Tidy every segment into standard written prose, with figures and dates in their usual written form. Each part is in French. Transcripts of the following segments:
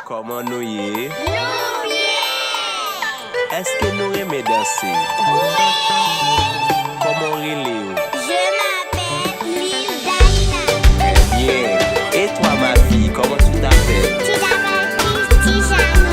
Comment nous y est? Nous bien! Est-ce que nous aimons danser? Oui! Comment relève? Je m'appelle Lil Daina. Très bien. Et toi, ma fille, comment tu t'appelles? Tu t'appelles Christy Jano.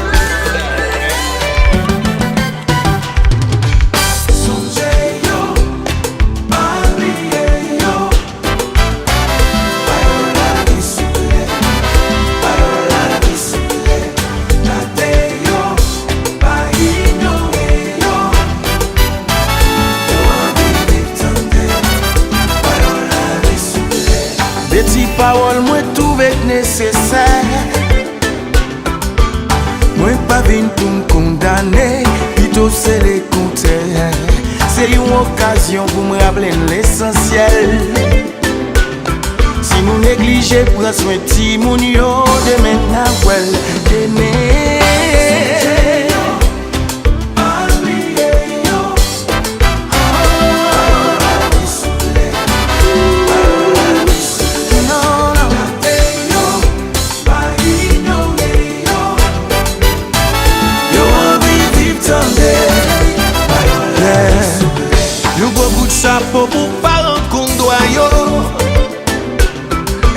Des petites paroles, moi trouvé nécessaire. Moi pas venu pour me condamner, plutôt c'est les contraires. C'est une occasion pour me rappeler l'essentiel. Si nous négligeons, prends soin de ti moun yo, demain n'a well d'aimer. Nous beaucoup de chapeau pour parents qu'on doit yo.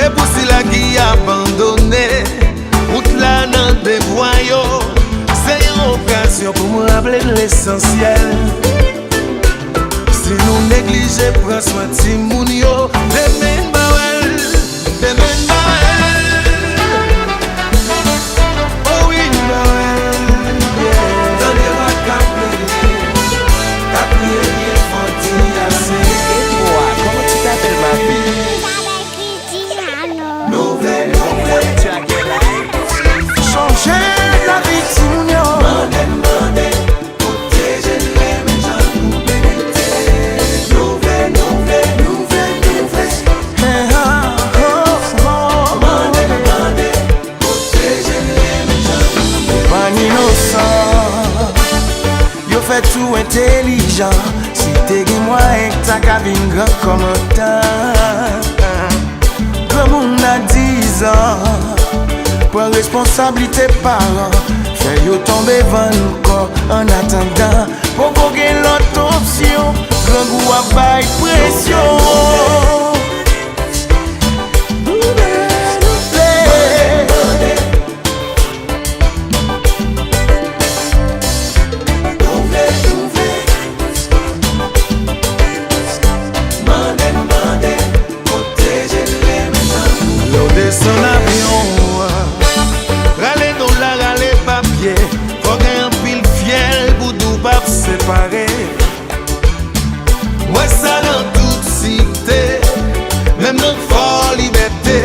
Et pour ceux qui abandonné, route là dans des voyaux. C'est une occasion pour me rappeler l'essentiel. Si nous négligeons, prends soin de ti moun yo. Demain bawel, demain bawel. Oh oui bawel, yeah. Donnez-moi Et toi, comment tu t'appelles, ma fille? Je m'appelle Christy Jano. Nouvelle, Tu as quel âge? changer la vie de tout yo. Mande, protéger les méchants pour pénétrer. Nouvelle. Mande, protéger les méchants. Pas innocent, yo fait tout intelligent. Si t'es moyen que t'as qu'à vivre grand comme un temps. Comme on a 10 ans, prends responsabilité parents. Fais yo tomber van corps en attendant. Pour qu'on gagne l'autre option, grand goût à bail pression. Son avion, râler dans la râler papier, faut qu'un pile fiel, boudou pas séparé. Moi ça dans toute cité, même dans fort liberté,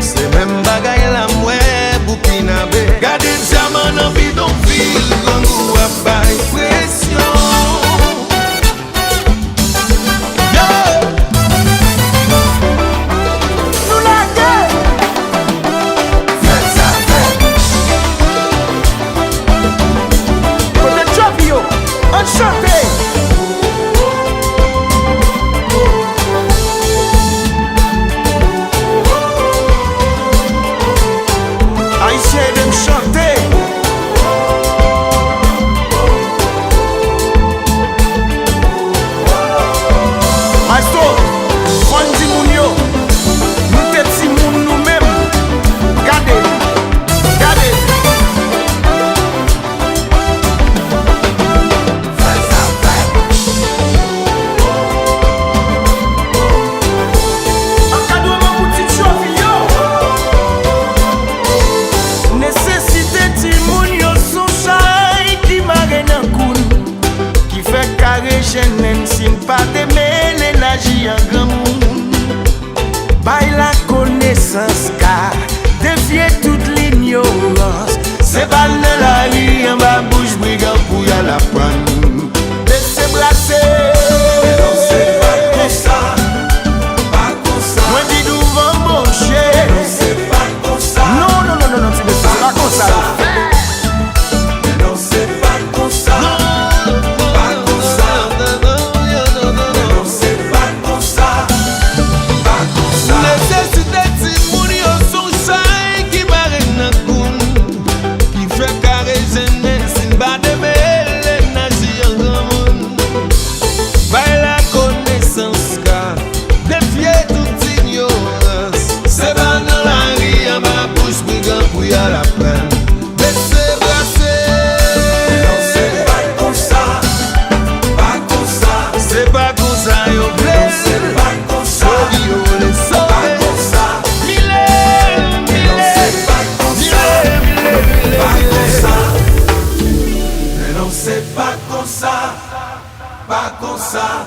c'est même bagaille la mouais, Burkinabé. Gardez diamant en bidonville, gangou à bail pression. Chanter. Haïtien de chanter. Maestro, on dit moun yo, nous te ti moun nous mêmes. Gardez. Jenen sin pas démêler l'agi en grand monde. Bail la connaissance car défier toute l'ignorance. C'est pas dans la rue en bas bouche brigand pour y aller prendre. Laissez brasser. Non c'est pas comme ça. Moi dis nous vend mon chien. Non c'est pas comme ça. Non, c'est pas comme ça. Non c'est pas comme ça. pas comme ça.